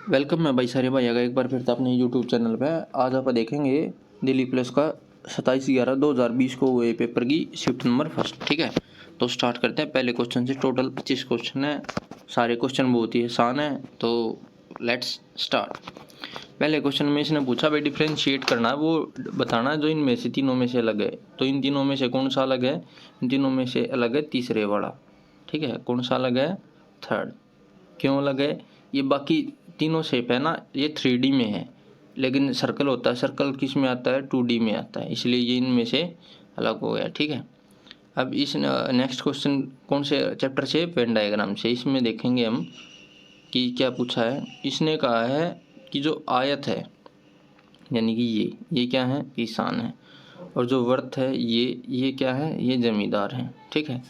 Welcome मैं भाई सारे भाई आगा एक बार फिर से अपने यूट्यूब चैनल पे। आज आप देखेंगे दिल्ली पुलिस का 27/11/2020 को हुए पेपर की शिफ्ट नंबर फर्स्ट। ठीक है, तो स्टार्ट करते हैं पहले क्वेश्चन से। टोटल 25 क्वेश्चन है, सारे क्वेश्चन बहुत ही आसान है, तो लेट्स स्टार्ट। पहले क्वेश्चन में इसने पूछा भाई डिफ्रेंशिएट करना है, वो बताना है जो इनमें से तीनों में से अलग है। तो इन तीनों में से कौन सा अलग है? इन तीनों में से अलग है तीसरे वाला। ठीक है, कौन सा अलग है? थर्ड। क्यों अलग है? ये बाकी तीनों शेप है ना, ये 3D में है, लेकिन सर्कल होता है, सर्कल किस में आता है? 2D में आता है, इसलिए ये इनमें से अलग हो गया। ठीक है, अब इस नेक्स्ट क्वेश्चन कौन से चैप्टर से? वेन डायग्राम से। इसमें देखेंगे हम कि क्या पूछा है। इसने कहा है कि जो आयत है यानी कि ये क्या है? किसान है। और जो वर्त है ये क्या है? ये जमींदार है। ठीक है,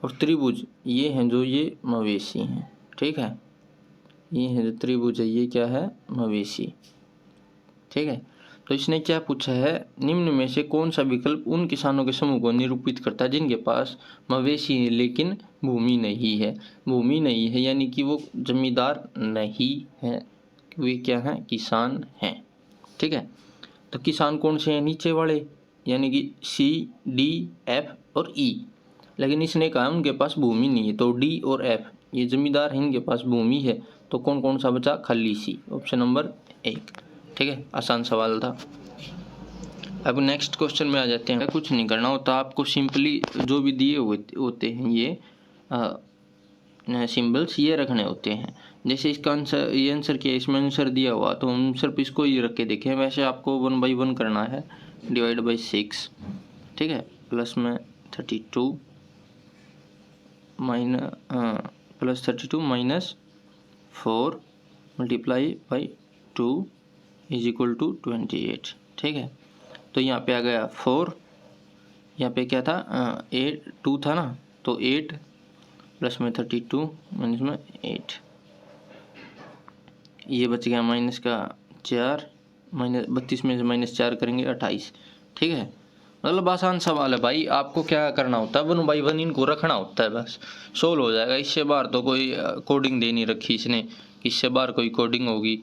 और त्रिभुज ये हैं जो ये मवेशी हैं। ठीक है, ये है जो त्रिभुज है, ये क्या है? मवेशी। ठीक है, तो इसने क्या पूछा है, निम्न में से कौन सा विकल्प उन किसानों के समूह को निरूपित करता है जिनके पास मवेशी है लेकिन भूमि नहीं है? भूमि नहीं है यानी कि वो जमींदार नहीं है, वे क्या है? किसान हैं। ठीक है, तो किसान कौन से हैं? नीचे वाले, यानी कि C, D, F और E। लेकिन इसने कहा उनके पास भूमि नहीं है, तो D और F ये जमींदार हैं, इनके पास भूमि है, तो कौन कौन सा बचा? खाली C, ऑप्शन नंबर 1। ठीक है, आसान सवाल था। अब नेक्स्ट क्वेश्चन में आ जाते हैं। कुछ नहीं करना होता आपको, सिंपली जो भी दिए हुए होते हैं ये सिंबल्स ये रखने होते हैं। जैसे इसका आंसर, ये आंसर किया, इसमें आंसर दिया हुआ तो हम सिर्फ इसको ही रख के देखें। वैसे आपको 1 by 1 करना है, डिवाइड बाई 6। ठीक है, प्लस में 32 minus 4 multiply by 2 is equal to 28। ठीक है, तो यहाँ पे आ गया 4, यहाँ पे क्या था? 2 था ना, तो 8 प्लस में 32 माइनस में 8, ये बच गया माइनस का 4, माइनस 32 में से -4 करेंगे 28। ठीक है, मतलब आसान सवाल है भाई, आपको क्या करना होता है? 1 by 1 इनको रखना होता है, बस सोल्व हो जाएगा। इससे बाहर तो कोई कोडिंग दे नहीं रखी इसने, इससे बाहर कोई कोडिंग होगी।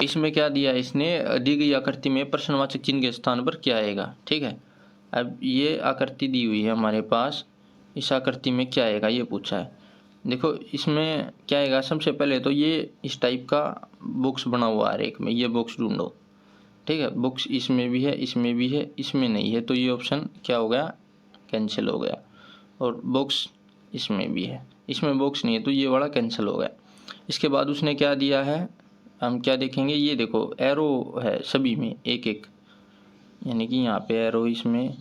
इसमें क्या दिया इसने? दी गई आकृति में प्रश्नवाचक चिन्ह के स्थान पर क्या आएगा? ठीक है, अब ये आकृति दी हुई है हमारे पास, इस आकृति में क्या आएगा ये पूछा है। देखो इसमें क्या आएगा, सबसे पहले तो ये इस टाइप का बॉक्स बना हुआ है एक में, ये बॉक्स ढूंढो। ठीक है, बॉक्स इसमें भी है, इसमें भी है, इसमें नहीं है, तो ये ऑप्शन क्या हो गया? कैंसिल हो गया। और बॉक्स इसमें भी है, इसमें बॉक्स नहीं है, तो ये वाला कैंसिल हो गया। इसके बाद उसने क्या दिया है, हम क्या देखेंगे, ये देखो एरो है सभी में एक एक, यानी कि यहाँ पे एरो, इसमें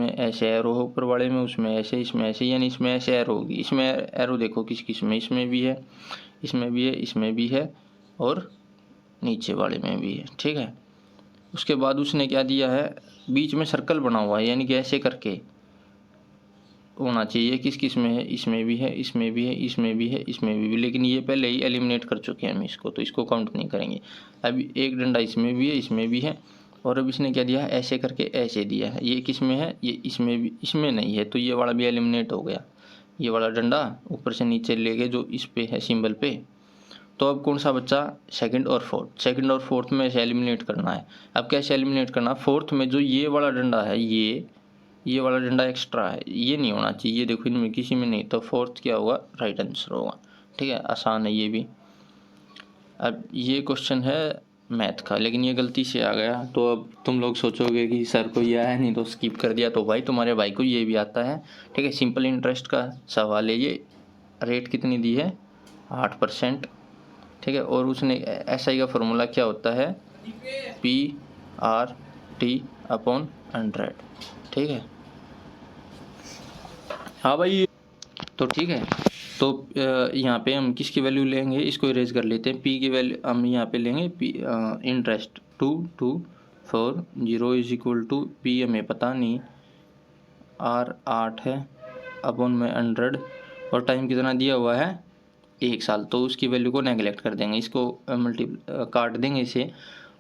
ऐसे एरो हो ऊपर वाले में, उसमें ऐसे, इसमें ऐसे, यानी इसमें ऐसे एरो होगी। इसमें एरो देखो किस किस में, इसमें भी है, इसमें भी है, इसमें भी है, और नीचे वाले में भी है। ठीक है, उसके बाद उसने क्या दिया है, बीच में सर्कल बना हुआ है, यानी कि ऐसे करके होना चाहिए। किस किस में है? इसमें भी है, इसमें भी है, इसमें भी है, इसमें भी, लेकिन ये पहले ही एलिमिनेट कर चुके हैं हम इसको, तो इसको काउंट नहीं करेंगे। अब एक डंडा इसमें भी है, इसमें भी है, और अब इसने क्या दिया है? ऐसे करके ऐसे दिया है। ये किस में है? ये इसमें भी, इसमें नहीं है, तो ये वाला भी एलिमिनेट हो गया। ये वाला डंडा ऊपर से नीचे ले गए जो इस पे है सिंबल पे। तो अब कौन सा बच्चा? सेकंड और फोर्थ। सेकंड और फोर्थ में से एलिमिनेट करना है। अब कैसे एलिमिनेट करना? फोर्थ में जो ये वाला डंडा है, ये वाला डंडा एक्स्ट्रा है, ये नहीं होना चाहिए। देखो इनमें किसी में नहीं, तो फोर्थ क्या होगा? राइट आंसर होगा। ठीक है, आसान है ये भी। अब ये क्वेश्चन है मैथ का, लेकिन ये गलती से आ गया, तो अब तुम लोग सोचोगे कि सर को ये आया नहीं तो स्किप कर दिया, तो भाई तुम्हारे भाई को ये भी आता है। ठीक है, सिंपल इंटरेस्ट का सवाल है ये। रेट कितनी दी है? 8%। ठीक है, और उसने SI का फॉर्मूला क्या होता है? PRT/100। ठीक है, हाँ भाई, तो ठीक है, तो यहाँ पे हम किसकी वैल्यू लेंगे? इसको इरेज कर लेते हैं। P की वैल्यू हम यहाँ पे लेंगे, P interest 2240 is equal to P हमें पता नहीं, R 8 है, अपॉन में 100, और टाइम कितना दिया हुआ है? 1 साल, तो उसकी वैल्यू को नेगलेक्ट कर देंगे, इसको काट देंगे इसे।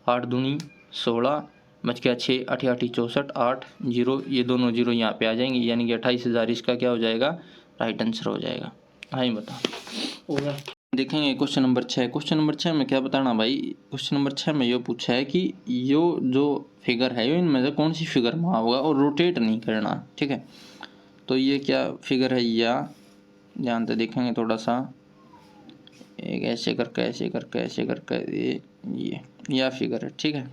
8 दूनी 16, बच गया 6, 8 8 64, 8 जीरो, ये दोनों जीरो यहाँ पे आ जाएंगे, यानी कि 28,000 इसका क्या हो जाएगा? राइट आंसर हो जाएगा। हाँ ही बता। देखेंगे क्वेश्चन नंबर 6। क्वेश्चन नंबर 6 में क्या बताना भाई, क्वेश्चन नंबर 6 में ये पूछा है कि यो जो फिगर है यो इनमें से कौन सी फिगर में होगा और रोटेट नहीं करना, ठीक है। तो ये क्या फिगर है, या ध्यान से देखेंगे थोड़ा सा, एक ऐसे करके ऐसे करके ऐसे करके ये या फिगर है, ठीक है।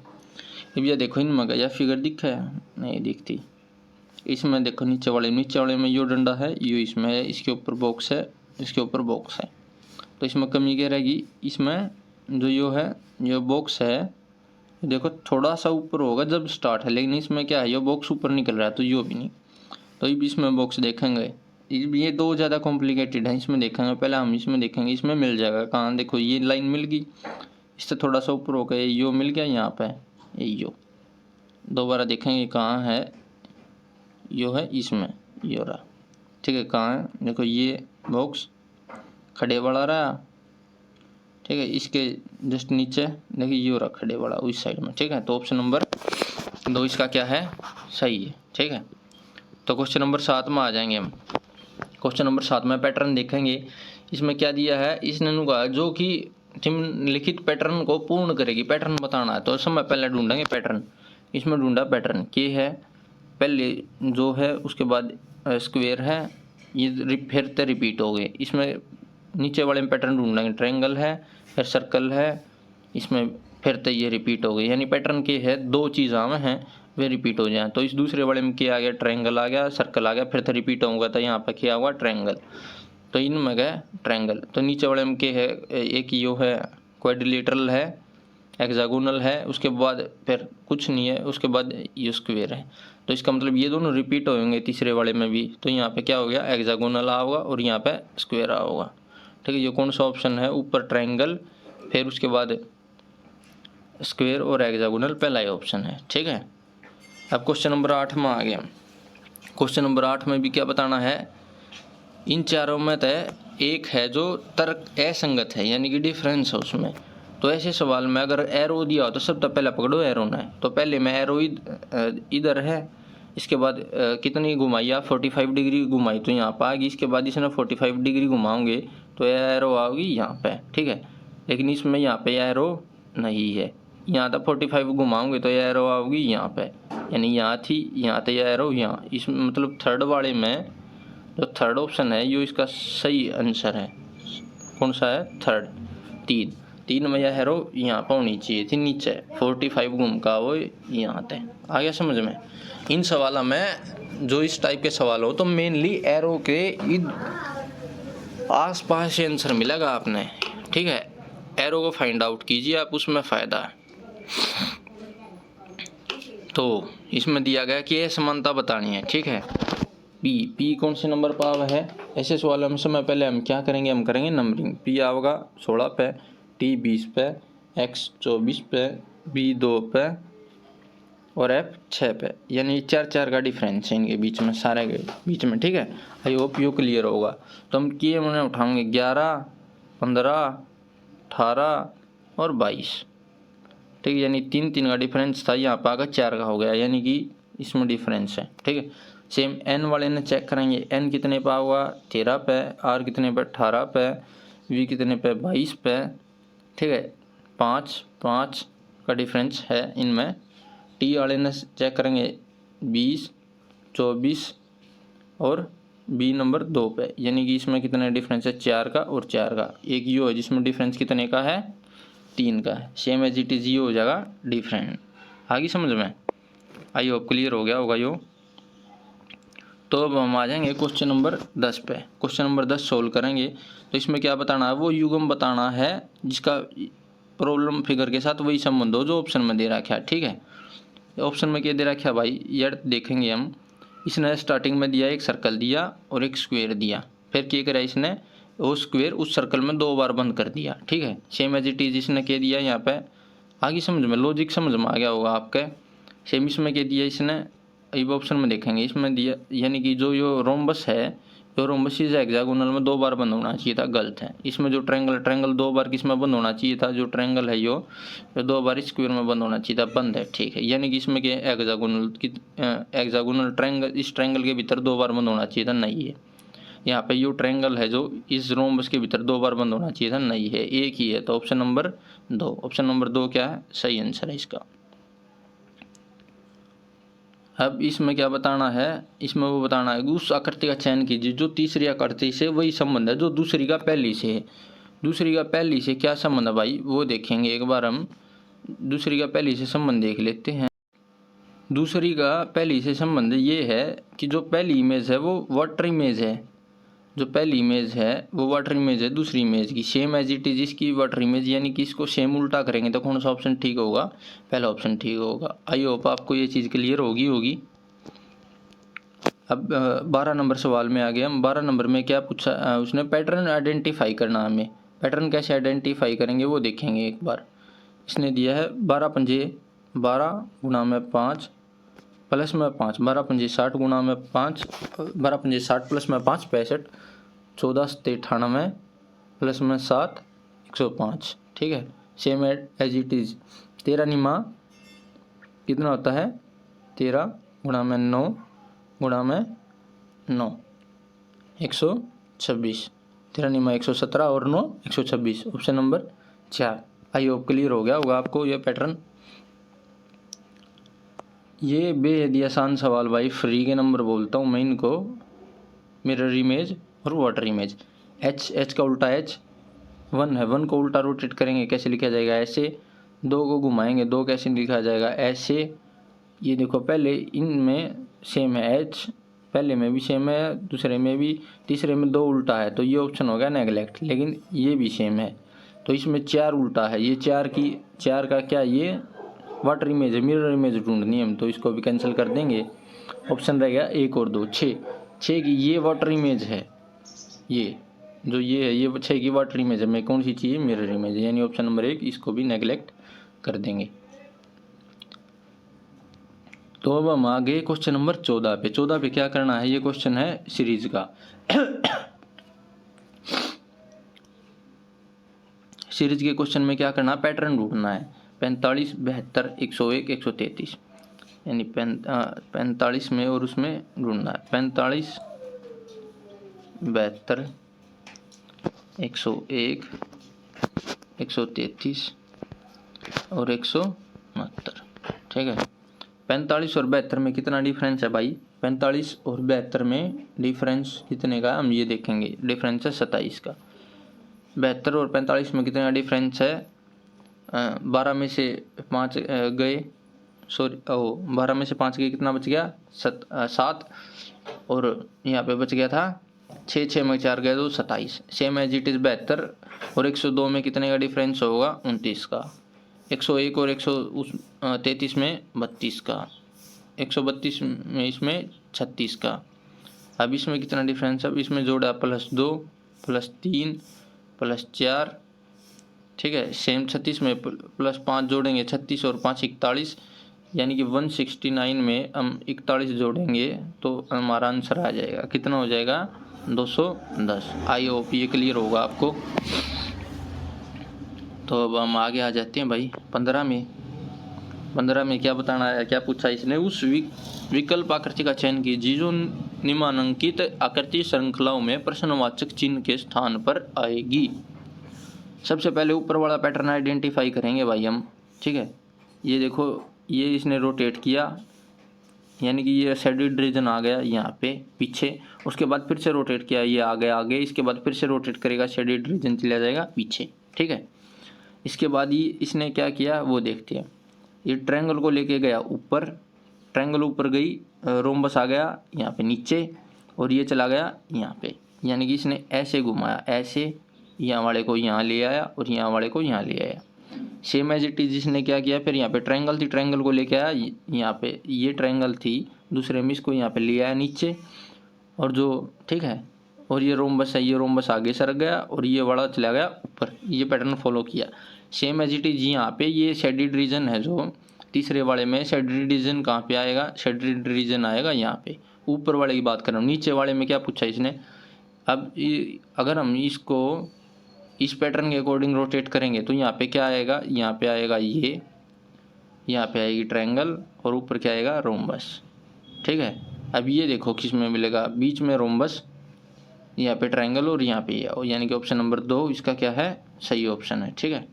अब ये देखो इनमें का यह फिगर दिखा है, नहीं दिखती। इसमें देखो नीचे वाले में यो डंडा है, यो इसमें है, इसके ऊपर बॉक्स है, इसके ऊपर बॉक्स है। तो इसमें कमी क्या रहेगी, इसमें जो यो है, यो बॉक्स है, देखो थोड़ा सा ऊपर होगा जब स्टार्ट है, लेकिन इसमें क्या है, यो बॉक्स ऊपर निकल रहा है तो यो भी नहीं। तो अब इसमें बॉक्स देखेंगे, ये दो ज़्यादा कॉम्प्लिकेटेड है, इसमें देखेंगे पहले हम, इसमें देखेंगे इसमें मिल जाएगा कहाँ, देखो ये लाइन मिल गई, इससे थोड़ा सा ऊपर हो गया, यो मिल गया यहाँ पे, ये यो दोबारा देखेंगे कहाँ है, यो है इसमें, यो रहा, ठीक है। कहाँ है, देखो ये बॉक्स खड़े वाला रहा, ठीक है, इसके जस्ट नीचे देखिए यो रहा खड़े वाला उस साइड में, ठीक है। तो ऑप्शन नंबर 2 इसका क्या है, सही है, ठीक है। तो क्वेश्चन नंबर 7 में आ जाएंगे हम। क्वेश्चन नंबर 7 में पैटर्न देखेंगे, इसमें क्या दिया है, इसने कहा जो कि निम्नलिखित पैटर्न को पूर्ण करेगी, पैटर्न बताना है। तो समय पहले ढूंढेंगे पैटर्न, इसमें ढूंढा पैटर्न के है पहले जो है, उसके बाद स्क्वायर है, ये फिर से रिपीट हो गए। इसमें नीचे वाले में पैटर्न ढूंढेंगे, ट्रायंगल है फिर सर्कल है, इसमें फिर से ये रिपीट हो गई, यानी पैटर्न के है दो चीज़ आम हैं वे रिपीट हो जाए। तो इस दूसरे वाले में क्या आ गया, ट्रायंगल आ गया, सर्कल आ गया, फिर से रिपीट होगा तो यहाँ पर क्या हुआ, ट्रायंगल। तो इनमें गए ट्रायंगल। तो नीचे वाले में क्या है, एक यो है क्वाड्रिलेटरल है, हेक्सागोनल है, उसके बाद फिर कुछ नहीं है, उसके बाद ये स्क्वायर है। तो इसका मतलब ये दोनों रिपीट होंगे तीसरे वाले में भी। तो यहाँ पे क्या हो गया, हेक्सागोनल आ होगा और यहाँ पे स्क्वायर आ होगा, ठीक है। ये कौन सा ऑप्शन है, ऊपर ट्रायंगल फिर उसके बाद स्क्वायर और हेक्सागोनल पहला ही ऑप्शन है, ठीक है। अब क्वेश्चन नंबर 8 में आ गया। क्वेश्चन नंबर 8 में भी क्या बताना है, इन चारों में तय एक है जो तर्क असंगत है, यानी कि डिफरेंस है उसमें। तो ऐसे सवाल में अगर एरो दिया हो तो सबसे पहले पकड़ो एरो ना है। तो पहले में एरो इधर है, इसके बाद कितनी घुमाई आप, 45 डिग्री घुमाई तो यहाँ पर आ गई, इसके बाद इसने 45 डिग्री घुमाओगे तो एरो आओगी यहाँ पे, ठीक है। लेकिन इसमें यहाँ पे एरो नहीं है, यहाँ तक 45 घुमाओगे तो एरो आओगी यहाँ पे, यानी यहाँ थी, यहाँ तक एरो यहाँ, इसमें मतलब थर्ड वाले में जो थर्ड ऑप्शन है यो इसका सही आंसर है। कौन सा है, थर्ड, तीन में यह एरो यहाँ पर होनी चाहिए थी नीचे, 45 घूम का वो यहाँ तक आ गया समझ में। इन सवालों में जो इस टाइप के सवाल हो तो मेनली एरो के आस पास से आंसर मिलेगा आपने, ठीक है। एरो को फाइंड आउट कीजिए आप, उसमें फ़ायदा है। तो इसमें दिया गया कि असमानता बतानी है, ठीक है। पी कौन से नंबर पर है, ऐसे सवाल हम समय पहले हम क्या करेंगे, हम करेंगे नंबरिंग। पी आएगा 16 पे, टी 20 पे, एक्स 24 पे, बी 2 पे और एफ 6 पे, यानी 4 का डिफरेंस है इनके बीच में, सारे के बीच में, ठीक है। आई होप यू क्लियर होगा। तो हम किए मैंने उठाएंगे 11, 15, 18 और 22, ठीक है। यानी 3 का डिफरेंस था, यहाँ पर आकर 4 का हो गया, यानी कि इसमें डिफरेंस है, ठीक है। सेम एन वाले ने चेक करेंगे, एन कितने पे होगा, 13 पे, आर कितने पे, 18 पे, वी कितने पे, 22 पे, ठीक है। 5 का डिफरेंस है इनमें। टी वाले ने चेक करेंगे 20, 24 और बी नंबर 2 पे, यानी कि इसमें कितने डिफरेंस है, 4 का और 4 का। एक यो है जिसमें डिफरेंस कितने का है, 3 का है, सेम एज इट इज ये हो जाएगा डिफरेंट। आगे समझ में, आई होप क्लियर हो गया होगा यो। तो अब हम आ जाएंगे क्वेश्चन नंबर 10 पे। क्वेश्चन नंबर 10 सोल्व करेंगे। तो इसमें क्या बताना है, वो युग्म बताना है जिसका प्रॉब्लम फिगर के साथ वही संबंध हो जो ऑप्शन में दे रखा है, ठीक है। ऑप्शन में क्या दे रखा है भाई, यार देखेंगे हम। इसने स्टार्टिंग में दिया, एक सर्कल दिया और एक स्क्वायर दिया, फिर क्या करा इसने, वो स्क्वायर उस सर्कल में 2 बार बंद कर दिया, ठीक है। सेम एज इट इज इसने क्या दिया यहाँ पे, आगे समझ में, लॉजिक समझ में आ गया होगा आपके। सेम इसमें क्या दिया इसने, अब ऑप्शन में देखेंगे, इसमें दिया यानी कि जो यो रोम्बस है, जो रोम्बस इज हेक्सागोनल में 2 बार बंद होना चाहिए था, गलत है। इसमें जो ट्रायंगल 2 बार किस में बंद होना चाहिए था, जो ट्रायंगल है यो 2 बार स्क्वायर में बंद होना चाहिए था, बंद है, ठीक है। यानी कि इसमें क्या हेक्सागोनल ट्रायंगल, इस ट्रायंगल के भीतर 2 बार बंद होना चाहिए था, नहीं है। यहाँ पे यो ट्रायंगल है जो इस रोम्बस के भीतर 2 बार बंद होना चाहिए था, नहीं है, एक ही है, तो ऑप्शन नंबर 2, ऑप्शन नंबर 2 क्या है, सही आंसर है इसका। अब इसमें क्या बताना है, इसमें वो बताना है उस आकृति का चयन कीजिए जो तीसरी आकृति से वही संबंध है जो दूसरी का पहली से है। दूसरी का पहली से क्या संबंध है भाई, वो देखेंगे एक बार हम। दूसरी का पहली से संबंध देख लेते हैं। दूसरी का पहली से संबंध ये है कि जो पहली इमेज है वो वाटर इमेज है, जो पहली इमेज है वो वाटर इमेज है दूसरी इमेज की, सेम एज इट इज इसकी वाटर इमेज, यानी कि इसको सेम उल्टा करेंगे तो कौन सा ऑप्शन ठीक होगा, पहला ऑप्शन ठीक होगा। आई होप आपको ये चीज़ क्लियर होगी। अब 12 नंबर सवाल में आ गए हम। 12 नंबर में क्या पूछा, उसने पैटर्न आइडेंटिफाई करना, हमें पैटर्न कैसे आइडेंटिफाई करेंगे वो देखेंगे एक बार। इसने दिया है 12 पंजे 12 गुणा में 5 प्लस में 5, 12 पंजे 60 गुणा में 5, 12 पंजे 60 प्लस में 5 65, 14 सत्ते 98 प्लस में 7 105, ठीक है, same as it is. 13 Nima कितना होता है, 13 गुणा में 9 गुणा में 9 126, 13 निमा 117 और 9 126, option number 4। I hope clear हो गया होगा आपको ये पैटर्न। ये बेहद आसान सवाल भाई, फ्री के नंबर बोलता हूँ मैं इनको। मिरर इमेज और वाटर इमेज, एच का उल्टा एच 1 है, 1 को उल्टा रोटेट करेंगे कैसे लिखा जाएगा, ऐसे। 2 को घुमाएंगे 2 कैसे लिखा जाएगा, ऐसे। ये देखो पहले इनमें सेम है, एच पहले में भी सेम है, दूसरे में भी, तीसरे में 2 उल्टा है, तो ये ऑप्शन हो गया नेगलेक्ट। लेकिन ये भी सेम है तो इसमें 4 उल्टा है, ये 4 का क्या, ये वाटर इमेज है, मिरर इमेज ढूंढनी है हम, तो इसको भी कैंसिल कर देंगे। ऑप्शन रह गया 1 और 2, 6 की ये वाटर इमेज है, ये जो ये है ये 6 की वाटर इमेज है, मैं कौन सी चाहिए, मिरर इमेज, यानी ऑप्शन नंबर 1 इसको भी नेगलेक्ट कर देंगे। तो अब हम आ गए क्वेश्चन नंबर 14 पे। 14 पे क्या करना है, ये क्वेश्चन है सीरीज का। सीरीज के क्वेश्चन में क्या करना है, पैटर्न ढूंढना है। 45 72 101 133, यानी 45 में और उसमें ढूंढना है। 45 72 101 133 और 169, ठीक है। 45 और 72 में कितना डिफरेंस है भाई, 45 और 72 में डिफरेंस कितने का हम ये देखेंगे, डिफरेंस है 27 का। 72 और 45 में कितना डिफरेंस है, 12 में से 5 गए, 12 में से 5 गए, कितना बच गया 7, और यहाँ पे बच गया था 6 में 4 गए तो 27, सेम एज इट इज। 72 और 102 में कितने का डिफरेंस होगा, 29 का। 101 और 133 में 32 का, 132 में इसमें 36 का। अब इसमें कितना डिफरेंस है, अब इसमें जोड़ा +2 +3 +4, ठीक है, सेम 36 में +5 जोड़ेंगे, 36 और 5 41, यानी कि 169 में हम 41 जोड़ेंगे तो हमारा आंसर आ जाएगा, कितना हो जाएगा 210। आई होप ये क्लियर होगा आपको। तो अब हम आगे आ जाते हैं भाई 15 में। 15 में क्या बताना है, क्या पूछा इसने, उस विकल्प आकृति का चयन कीजिए जो निम्नांकित आकृति श्रृंखलाओं में प्रश्नवाचक चिन्ह के स्थान पर आएगी। सबसे पहले ऊपर वाला पैटर्न आइडेंटिफाई करेंगे भाई हम, ठीक है। ये देखो ये इसने रोटेट किया, यानी कि ये शेडेड रीजन आ गया यहाँ पे पीछे, उसके बाद फिर से रोटेट किया, ये आ गया आगे, इसके बाद फिर से रोटेट करेगा, शेडेड रीजन चला जाएगा पीछे, ठीक है। इसके बाद ये इसने क्या किया वो देखते हैं। ये ट्रायंगल को लेके गया ऊपर, ट्रायंगल ऊपर गई, रोम्बस आ गया यहाँ पे नीचे, और ये चला गया यहाँ पे, यानी कि इसने ऐसे घुमाया, ऐसे यहाँ वाले को यहाँ ले आया और यहाँ वाले को यहाँ ले आया। सेम एज इट इज इसने क्या किया, फिर यहाँ पे ट्रायंगल थी, ट्रायंगल को लेके आया यहाँ पे, ये ट्रायंगल थी दूसरे में, इसको यहाँ पे ले आया नीचे, और जो ठीक है, और ये रोम्बस है, ये रोम्बस आगे सरक गया और ये वाला चला गया ऊपर, ये पैटर्न फॉलो किया। सेम एज इट इज यहाँ पे ये शेडेड रीजन है, जो तीसरे वाले में शेडेड रीजन कहाँ पे आएगा, शेडेड रीजन आएगा यहाँ पे। ऊपर वाले की बात कर रहा हूँ, नीचे वाले में क्या पूछा इसने। अब अगर हम इसको इस पैटर्न के अकॉर्डिंग रोटेट करेंगे तो यहाँ पे क्या आएगा, यहाँ पे आएगा ये, यहाँ पे आएगी ट्रायंगल और ऊपर क्या आएगा रोम्बस, ठीक है। अब ये देखो किस में मिलेगा, बीच में रोम्बस यहाँ पे ट्रायंगल और यहाँ पे ये, यानी कि ऑप्शन नंबर 2 इसका क्या है, सही ऑप्शन है। ठीक है,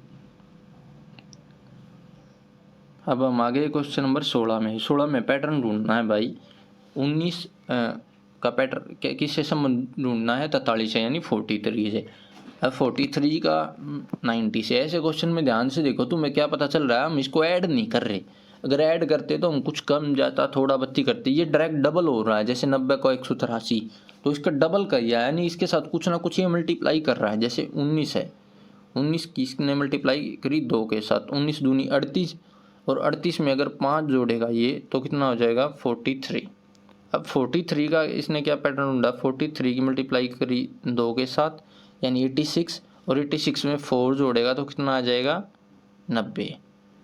अब हम आगे क्वेश्चन नंबर 16 में। 16 में पैटर्न ढूंढना है भाई। 19 का पैटर्न किससे संबंध ढूंढना है, 43 है, यानी 43 से। अब 43 का 90 से। ऐसे क्वेश्चन में ध्यान से देखो, तुम्हें क्या पता चल रहा है, हम इसको ऐड नहीं कर रहे। अगर ऐड करते तो हम कुछ कम जाता, थोड़ा बत्ती करते। ये डायरेक्ट डबल हो रहा है, जैसे 90 को 183, तो इसका डबल किया, यानी इसके साथ कुछ ना कुछ ये मल्टीप्लाई कर रहा है। जैसे 19 है, 19 किसने मल्टीप्लाई करी, 2 के साथ। 19 दूनी 38, और 38 में अगर 5 जोड़ेगा ये तो कितना हो जाएगा, 43। अब 43 का इसने क्या पैटर्न ढूंढा, 43 की मल्टीप्लाई करी 2 के साथ, यानी 86, और 86 में 4 जोड़ेगा तो कितना आ जाएगा, 90।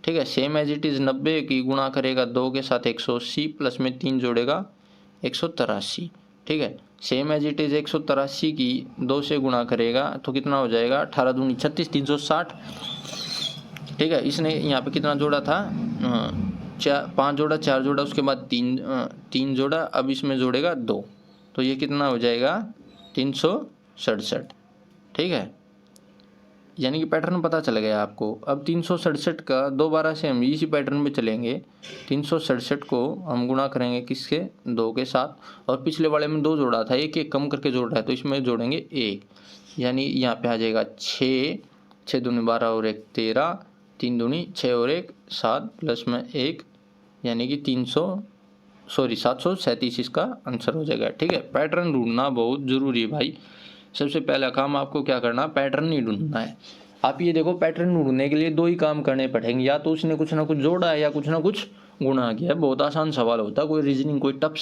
ठीक है, सेम एज इट इज़ 90 की गुणा करेगा 2 के साथ 180, प्लस में 3 जोड़ेगा 183। ठीक है, सेम एज इट इज़ 183 की 2 से गुणा करेगा तो कितना हो जाएगा, 18 दूनी 36, 360। ठीक है, इसने यहाँ पे कितना जोड़ा था, 5 जोड़ा, 4 जोड़ा, उसके बाद 3 जोड़ा, अब इसमें जोड़ेगा 2, तो ये कितना हो जाएगा, 367। ठीक है, यानी कि पैटर्न पता चल गया आपको। अब 367 का दोबारा से हम इसी पैटर्न में चलेंगे। 367 को हम गुणा करेंगे किसके, 2 के साथ, और पिछले वाले में 2 जोड़ा था, एक एक कम करके जोड़ रहा है, तो इसमें जोड़ेंगे 1, यानी यहाँ पे आ जाएगा 6, 6 दूनी 12 और 1 13, 3 दूनी 6 और 1 7, प्लस में 1, यानी कि 737 इसका आंसर हो जाएगा। ठीक है, पैटर्न ढूंढना बहुत ज़रूरी है भाई। सबसे पहला काम आपको क्या करना, पैटर्न ही ढूंढना है। आप ये देखो, पैटर्न ढूंढने के लिए 2 ही काम करने पड़ेंगे, या तो उसने कुछ ना कुछ जोड़ा है या कुछ ना कुछ गुणा किया है। बहुत आसान सवाल होता है, कोई रीजनिंग कोई टफ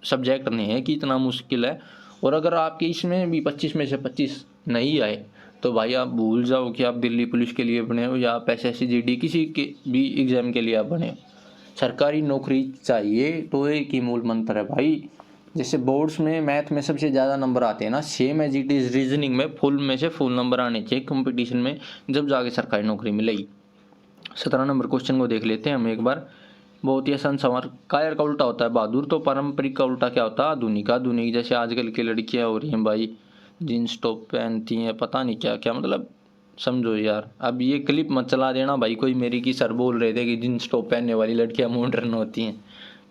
सब्जेक्ट नहीं है कि इतना मुश्किल है। और अगर आपके इसमें भी 25 में से 25 नहीं आए तो भाई आप भूल जाओ कि आप दिल्ली पुलिस के लिए बने हो, या आप SSC GD किसी के भी एग्ज़ाम के लिए आप बने हो। सरकारी नौकरी चाहिए तो एक ही मूल मंत्र है भाई। जैसे बोर्ड्स में मैथ में सबसे ज़्यादा नंबर आते हैं ना, same as it is reasoning में फुल में से फुल नंबर आने चाहिए कंपटीशन में, जब जाके सरकारी नौकरी मिलेगी। 17 नंबर क्वेश्चन को देख लेते हैं हम एक बार। बहुत ही आसान सवाल। कायर का उल्टा होता है बहादुर, तो पारंपरिक का उल्टा क्या होता है, आधुनिक। आधुनिक जैसे आजकल की लड़कियां हो रही हैं भाई, जीन्स टॉप पहनती हैं, पता नहीं क्या क्या, मतलब समझो यार। अब ये क्लिप मत चला देना भाई कोई मेरी, की सर बोल रहे थे कि जीन्स टॉप पहनने वाली लड़कियां मॉडर्न होती हैं।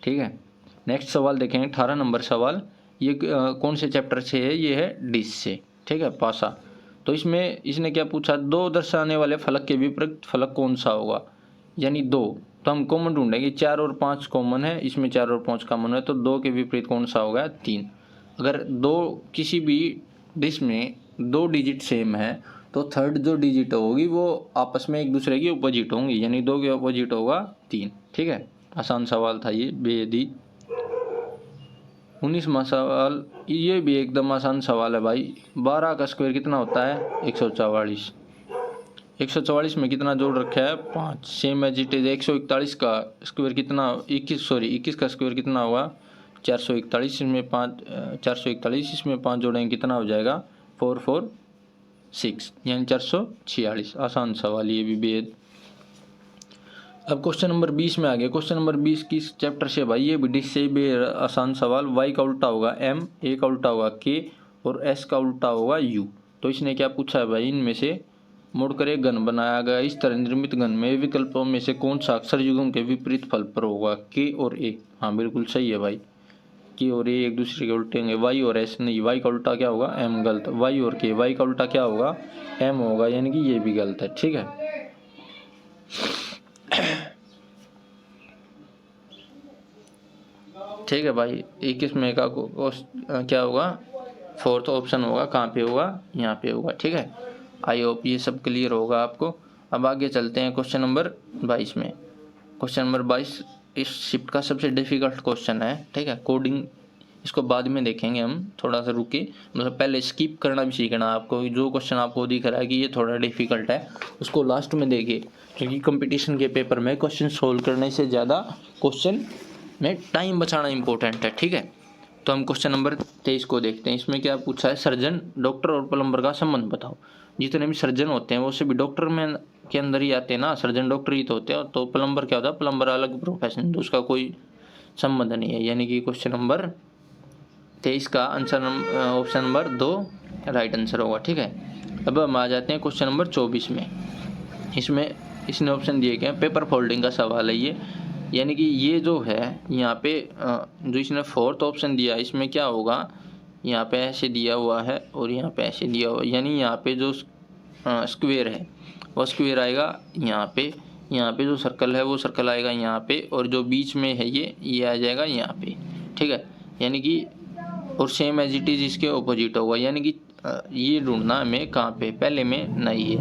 ठीक है, नेक्स्ट सवाल देखेंगे, 18 नंबर सवाल। ये कौन से चैप्टर से है, ये है डिश से। ठीक है, पासा। तो इसमें इसने क्या पूछा, 2 दर्शाने वाले फलक के विपरीत फलक कौन सा होगा, यानी 2, तो हम कॉमन ढूंढेंगे। 4 और 5 कॉमन है, इसमें 4 और 5 कॉमन है, तो 2 के विपरीत कौन सा होगा, 3। अगर 2 किसी भी डिश में 2 डिजिट सेम है तो थर्ड जो डिजिट होगी वो आपस में एक दूसरे की अपोजिट होंगी, यानी 2 के अपोजिट होगा 3। ठीक है, आसान सवाल था ये, बेहद ही। 19वां सवाल, ये भी एकदम आसान सवाल है भाई। 12 का स्क्वायर कितना होता है, 144। 144 में कितना जोड़ रखा है, 5। सेम एज इट इज 141 का स्क्वायर कितना, 21 का स्क्वायर कितना हुआ, 441। इसमें 5 441, इसमें 5 जोड़ेंगे कितना हो जाएगा, 446, यानी 446। आसान सवाल ये भी बेहद। अब क्वेश्चन नंबर 20 में आ गया। क्वेश्चन नंबर 20 किस चैप्टर से भाई, ये भी डिश से भी आसान सवाल। y का उल्टा होगा m, a का उल्टा होगा k, और s का उल्टा होगा u। तो इसने क्या पूछा है भाई, इनमें से मुड़कर एक घन बनाया गया, इस तरह निर्मित घन में विकल्पों में से कौन सा अक्षर युग्म के विपरीत फल पर होगा, k और a। हाँ बिल्कुल सही है भाई, k और a एक दूसरे के उल्टे होंगे, y और s नहीं। y का उल्टा क्या होगा, m, गलत। y और k, y का उल्टा क्या होगा, m होगा, यानी कि ये भी गलत है। ठीक है, ठीक है भाई। 21 में का क्या होगा, 4th ऑप्शन होगा। कहाँ पे होगा, यहाँ पे होगा। ठीक है, आई होप ये सब क्लियर होगा आपको। अब आगे चलते हैं क्वेश्चन नंबर 22 में। क्वेश्चन नंबर 22 इस शिफ्ट का सबसे डिफिकल्ट क्वेश्चन है। ठीक है, कोडिंग इसको बाद में देखेंगे हम, थोड़ा सा रुके, मतलब पहले स्किप करना भी सीखना आपको। जो क्वेश्चन आपको दिख रहा है कि ये थोड़ा डिफिकल्ट है, उसको लास्ट में देखिए, क्योंकि कंपटीशन के पेपर में क्वेश्चन सोल्व करने से ज़्यादा क्वेश्चन में टाइम बचाना इंपॉर्टेंट है। ठीक है, तो हम क्वेश्चन नंबर 23 को देखते हैं। इसमें क्या पूछा है, सर्जन, डॉक्टर और प्लम्बर का संबंध बताओ। जितने भी सर्जन होते हैं वो सभी डॉक्टर में के अंदर ही आते हैं ना, सर्जन डॉक्टर ही तो होते हैं। तो प्लम्बर क्या होता है, प्लम्बर अलग प्रोफेशन, तो उसका कोई संबंध नहीं है। यानी कि क्वेश्चन नंबर 23 का answer option number 2 right answer होगा। ठीक है, अब हम आ जाते हैं क्वेश्चन नंबर 24 में। इसमें इसने ऑप्शन दिए क्या, पेपर फोल्डिंग का सवाल है ये, यानी कि ये जो है यहाँ पे जो इसने फोर्थ ऑप्शन दिया इसमें क्या होगा, यहाँ पे ऐसे दिया हुआ है और यहाँ पे ऐसे दिया हुआ है, यानी यहाँ पे जो स्क्वायर है वो स्क्वायर आएगा यहाँ पे जो सर्कल है वो सर्कल आएगा यहाँ पे, और जो बीच में है ये आ जाएगा यहाँ पे। ठीक है, यानी कि और सेम एज इट इज़ इसके ऑपोजिट होगा, यानी कि ये ढूंढना हमें कहाँ पे, पहले में नहीं है,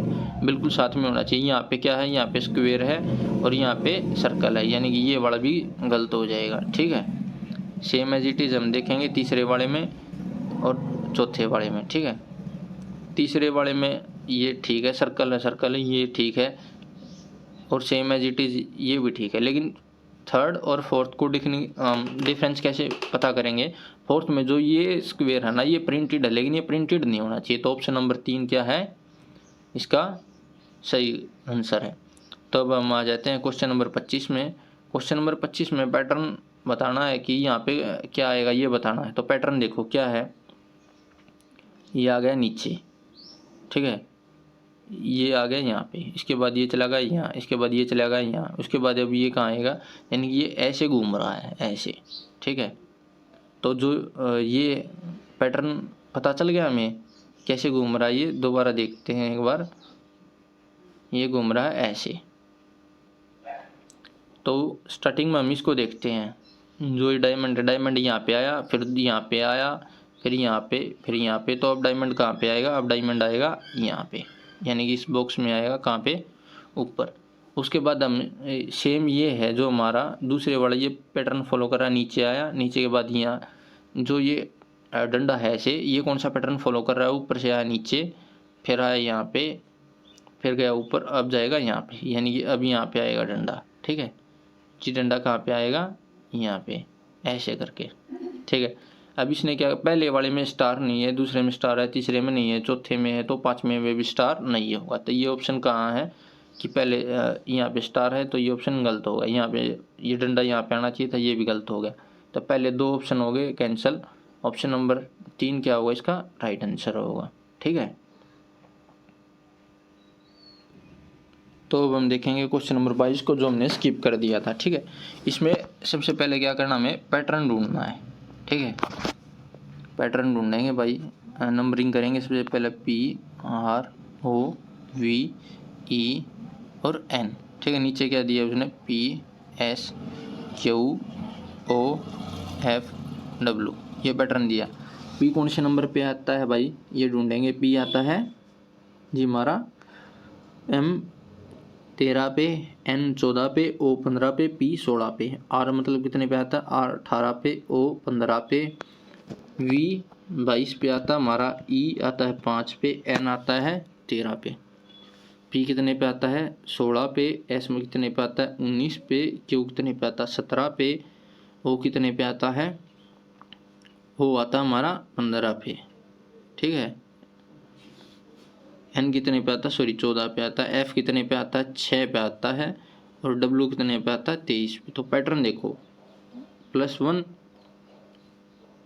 बिल्कुल साथ में होना चाहिए। यहाँ पे क्या है, यहाँ पे स्क्वायर है और यहाँ पे सर्कल है, यानी कि ये वाला भी गलत हो जाएगा। ठीक है, सेम एज इट इज़ हम देखेंगे तीसरे वाले में और चौथे वाले में। ठीक है, तीसरे वाले में ये ठीक है, सर्कल है ये ठीक है, और सेम एज इट इज़ ये भी ठीक है, लेकिन थर्ड और फोर्थ को डिफरेंस कैसे पता करेंगे। फोर्थ में जो ये स्क्वायर है ना ये प्रिंटेड है, लेकिन ये प्रिंटेड नहीं होना चाहिए, तो ऑप्शन नंबर 3 क्या है इसका सही आंसर है। तो अब हम आ जाते हैं क्वेश्चन नंबर 25 में। क्वेश्चन नंबर 25 में पैटर्न बताना है कि यहाँ पे क्या आएगा ये बताना है। तो पैटर्न देखो क्या है, ये आ गया नीचे, ठीक है, ये आ गया यहाँ पे, इसके बाद ये चला गया यहाँ, इसके बाद ये चला गया यहाँ, उसके बाद अब ये कहाँ आएगा, यानी कि ये ऐसे घूम रहा है ऐसे। ठीक है, तो जो ये पैटर्न पता चल गया हमें कैसे घूम रहा है, ये दोबारा देखते हैं एक बार, ये घूम रहा है ऐसे। तो स्टार्टिंग में हम इसको देखते हैं, जो ये डायमंड यहाँ पे आया, फिर यहाँ पे आया, फिर यहाँ पे, फिर यहाँ पे, तो अब डायमंड कहाँ पे आएगा, अब डायमंड आएगा यहाँ पे, यानी कि इस बॉक्स में आएगा कहाँ पे, ऊपर। उसके बाद हम सेम ये है जो हमारा दूसरे वाला ये पैटर्न फॉलो कर रहा है, नीचे आया, नीचे के बाद यहाँ जो ये डंडा है ऐसे, ये कौन सा पैटर्न फॉलो कर रहा है, ऊपर से आया नीचे, फिर आया यहाँ पे, फिर गया ऊपर, अब जाएगा यहाँ पे, यानी कि अब यहाँ पे आएगा डंडा। ठीक है, जी डंडा कहाँ पे आएगा, यहाँ पे ऐसे करके। ठीक है, अब इसने क्या, पहले वाले में स्टार नहीं है, दूसरे में स्टार है, तीसरे में नहीं है, चौथे में है, तो पाँचवें में भी स्टार नहीं होगा। तो ये ऑप्शन कहाँ है कि पहले यहाँ पे स्टार है, तो ये ऑप्शन गलत होगा। यहाँ पे ये डंडा यहाँ पे आना चाहिए था, ये भी गलत हो गया। तो पहले 2 ऑप्शन हो गए कैंसिल, ऑप्शन नंबर 3 क्या होगा इसका राइट आंसर होगा। ठीक है, तो अब हम देखेंगे क्वेश्चन नंबर 22 को, जो हमने स्किप कर दिया था। ठीक है, इसमें सबसे पहले क्या करना, हमें पैटर्न ढूंढना है। ठीक है, पैटर्न ढूंढेंगे भाई, नंबरिंग करेंगे सबसे पहले PROVE और N। ठीक है, नीचे क्या दिया उसने PSQOFW, ये पैटर्न दिया। P कौन से नंबर पे आता है भाई, ये ढूंढेंगे। P आता है जी हमारा M13 पे, N 14 पे, O 15 पे, P 16 पे। R मतलब कितने पे आता है, R 18 पे, O 15 पे, V 22 पे आता हमारा, E आता है 5 पे, N आता है 13 पे, P कितने पे आता है 16 पे, S में कितने पे आता है 19 पे, Q कितने पे आता है 17 पे, O कितने पे आता है, O आता हमारा 15 पे। ठीक है, N कितने पे आता है, सॉरी 14 पे आता है, F कितने पे आता है 6 पे आता है, और W कितने पे आता है 23 पे। तो पैटर्न देखो +1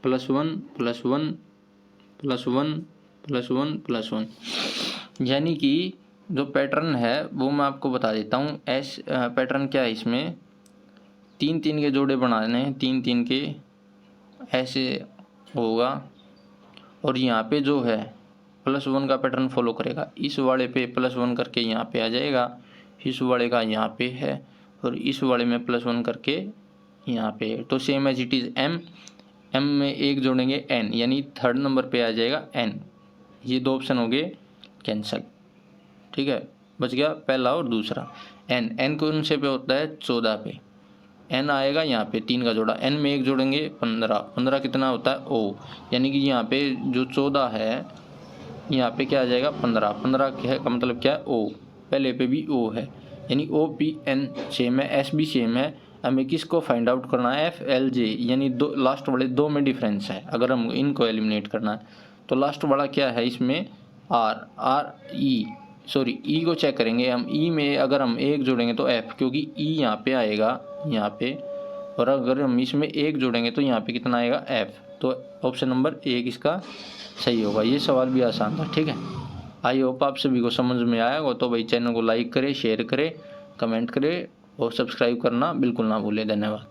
+1 +1 +1 +1 +1, यानी कि जो पैटर्न है वो मैं आपको बता देता हूँ। पैटर्न क्या है, इसमें 3-3 के जोड़े बनाने हैं, 3-3 के ऐसे होगा, और यहाँ पे जो है +1 का पैटर्न फॉलो करेगा, इस वाले पे +1 करके यहाँ पे आ जाएगा, इस वाले का यहाँ पे है, और इस वाले में +1 करके यहाँ पे है। तो same as it is M में 1 जोड़ेंगे N, यानी थर्ड नंबर पे आ जाएगा N। ये 2 ऑप्शन हो गए कैंसल। ठीक है, बच गया पहला और दूसरा। N कौन से पे होता है 14 पे, N आएगा यहाँ पे 3 का जोड़ा, N में 1 जोड़ेंगे 15 कितना होता है O, यानी कि यहाँ पे जो 14 है यहाँ पे क्या आ जाएगा 15 का मतलब क्या है O, पहले पे भी O है, यानी OPN सेम है, S भी सेम है। हमें किसको फाइंड आउट करना है, FLJ, यानी दो लास्ट वाले 2 में डिफरेंस है। अगर हम इनको एलिमिनेट करना है तो लास्ट वाला क्या है इसमें E को चेक करेंगे हम, E में अगर हम 1 जोड़ेंगे तो F, क्योंकि E यहाँ पे आएगा यहाँ पे, और अगर हम इसमें 1 जोड़ेंगे तो यहाँ पे कितना आएगा F। तो ऑप्शन नंबर 1 इसका सही होगा। ये सवाल भी आसान था, ठीक है। आई होप आप सभी को समझ में आया हो। तो भाई चैनल को लाइक करें, शेयर करें, कमेंट करें और सब्सक्राइब करना बिल्कुल ना भूलें। धन्यवाद।